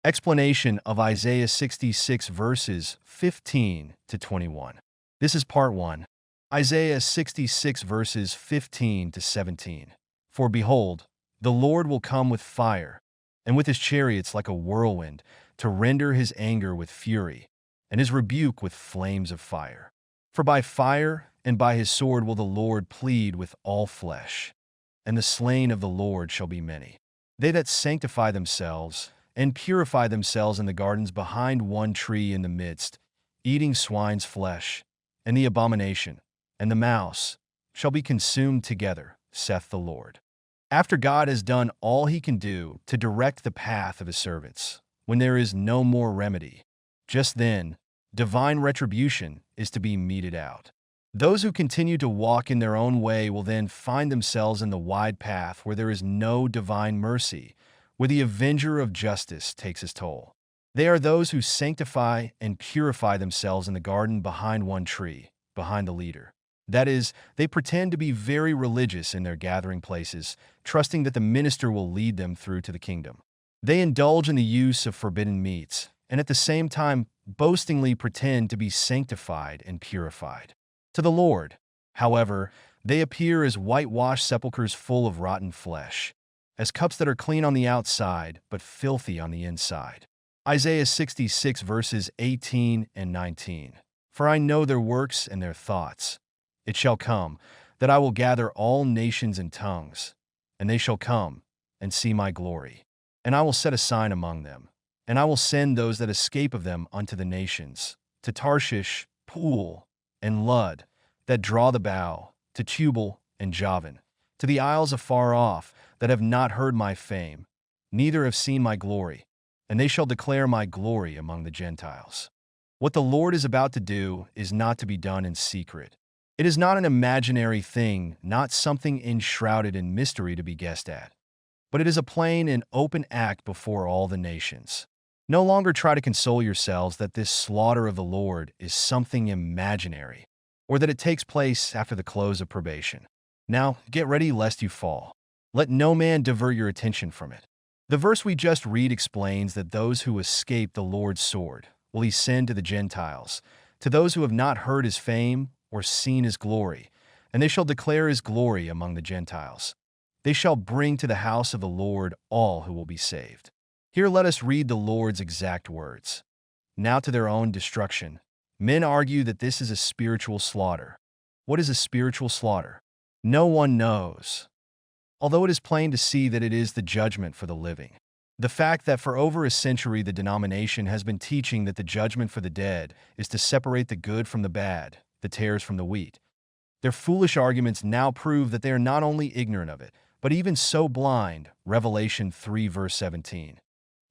Explanation of Isaiah 66 verses 15 to 21. This is part 1. Isaiah 66 verses 15 to 17. For behold, the Lord will come with fire, and with his chariots like a whirlwind, to render his anger with fury, and his rebuke with flames of fire. For by fire and by his sword will the Lord plead with all flesh, and the slain of the Lord shall be many. They that sanctify themselves and purify themselves in the gardens behind one tree in the midst, eating swine's flesh, and the abomination, and the mouse, shall be consumed together, saith the Lord. After God has done all he can do to direct the path of his servants, when there is no more remedy, just then, divine retribution is to be meted out. Those who continue to walk in their own way will then find themselves in the wide path where there is no divine mercy, where the avenger of justice takes his toll. They are those who sanctify and purify themselves in the garden behind one tree, behind the leader. That is, they pretend to be very religious in their gathering places, trusting that the minister will lead them through to the kingdom. They indulge in the use of forbidden meats, and at the same time boastingly pretend to be sanctified and purified. To the Lord, however, they appear as whitewashed sepulchres full of rotten flesh, as cups that are clean on the outside but filthy on the inside. Isaiah 66 verses 18 and 19. For I know their works and their thoughts. It shall come that I will gather all nations and tongues, and they shall come and see my glory. And I will set a sign among them, and I will send those that escape of them unto the nations, to Tarshish, Pool, and Lud, that draw the bow, to Tubal and Javan, to the isles afar off, that have not heard my fame, neither have seen my glory, and they shall declare my glory among the Gentiles. What the Lord is about to do is not to be done in secret. It is not an imaginary thing, not something enshrouded in mystery to be guessed at, but it is a plain and open act before all the nations. No longer try to console yourselves that this slaughter of the Lord is something imaginary, or that it takes place after the close of probation. Now, get ready lest you fall. Let no man divert your attention from it. The verse we just read explains that those who escape the Lord's sword will he send to the Gentiles, to those who have not heard his fame or seen his glory, and they shall declare his glory among the Gentiles. They shall bring to the house of the Lord all who will be saved. Here let us read the Lord's exact words. Now to their own destruction, men argue that this is a spiritual slaughter. What is a spiritual slaughter? No one knows, although it is plain to see that it is the judgment for the living. The fact that for over a century the denomination has been teaching that the judgment for the dead is to separate the good from the bad, the tares from the wheat. Their foolish arguments now prove that they are not only ignorant of it, but even so blind, Revelation 3 verse 17,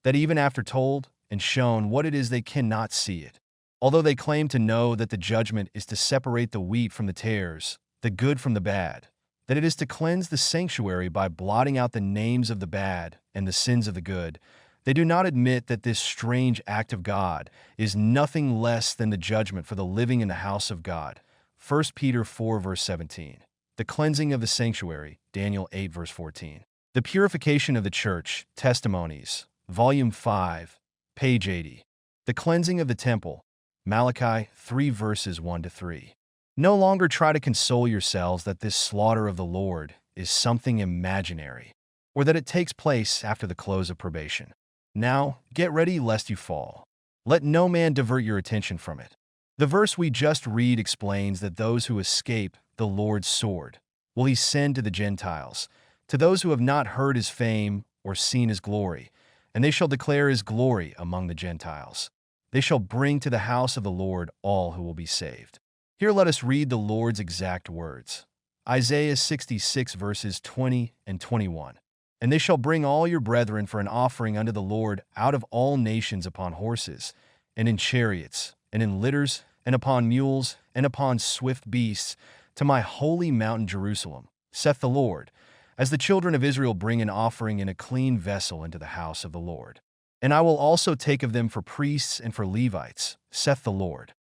that even after told and shown what it is they cannot see it. Although they claim to know that the judgment is to separate the wheat from the tares, the good from the bad, that it is to cleanse the sanctuary by blotting out the names of the bad and the sins of the good, they do not admit that this strange act of God is nothing less than the judgment for the living in the house of God. 1 Peter 4 verse 17. The cleansing of the sanctuary, Daniel 8 verse 14. The purification of the church, Testimonies, Volume 5, page 80. The cleansing of the temple, Malachi 3 verses 1 to 3. No longer try to console yourselves that this slaughter of the Lord is something imaginary, or that it takes place after the close of probation. Now, get ready lest you fall. Let no man divert your attention from it. The verse we just read explains that those who escape the Lord's sword will he send to the Gentiles, to those who have not heard his fame or seen his glory, and they shall declare his glory among the Gentiles. They shall bring to the house of the Lord all who will be saved. Here let us read the Lord's exact words. Isaiah 66 verses 20 and 21. And they shall bring all your brethren for an offering unto the Lord out of all nations upon horses, and in chariots, and in litters, and upon mules, and upon swift beasts, to my holy mountain Jerusalem, saith the Lord, as the children of Israel bring an offering in a clean vessel into the house of the Lord. And I will also take of them for priests and for Levites, saith the Lord.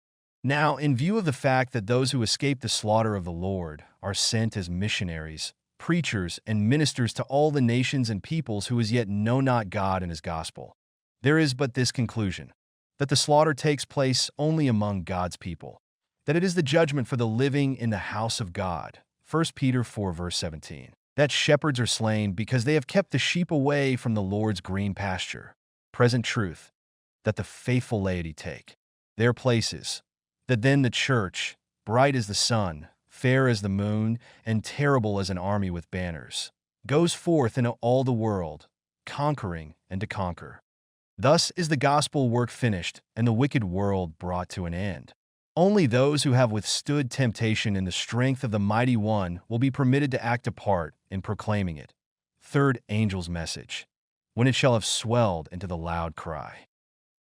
Now, in view of the fact that those who escape the slaughter of the Lord are sent as missionaries, preachers, and ministers to all the nations and peoples who as yet know not God and his gospel, There is but this conclusion, that the slaughter takes place only among God's people, that it is the judgment for the living in the house of God. 1 Peter 4 verse 17. That shepherds are slain because they have kept the sheep away from the Lord's green pasture. Present truth, that the faithful laity take their places, that then the church, bright as the sun, fair as the moon, and terrible as an army with banners, goes forth into all the world, conquering and to conquer. Thus is the gospel work finished and the wicked world brought to an end. Only those who have withstood temptation in the strength of the Mighty One will be permitted to act a part in proclaiming it. Third angel's message, when it shall have swelled into the loud cry.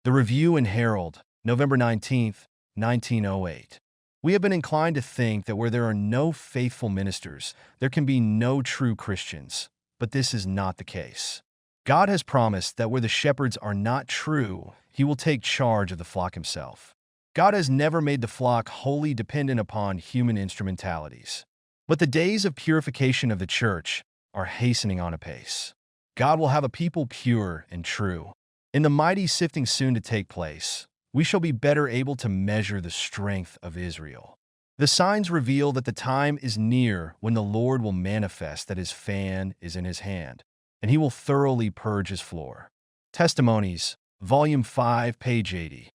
The Review and Herald, November 19th, 1908. We have been inclined to think that where there are no faithful ministers, there can be no true Christians, but this is not the case. God has promised that where the shepherds are not true, he will take charge of the flock himself. God has never made the flock wholly dependent upon human instrumentalities. But the days of purification of the church are hastening on apace. God will have a people pure and true. In the mighty sifting soon to take place, we shall be better able to measure the strength of Israel. The signs reveal that the time is near when the Lord will manifest that his fan is in his hand, and he will thoroughly purge his floor. Testimonies, Volume 5, page 80.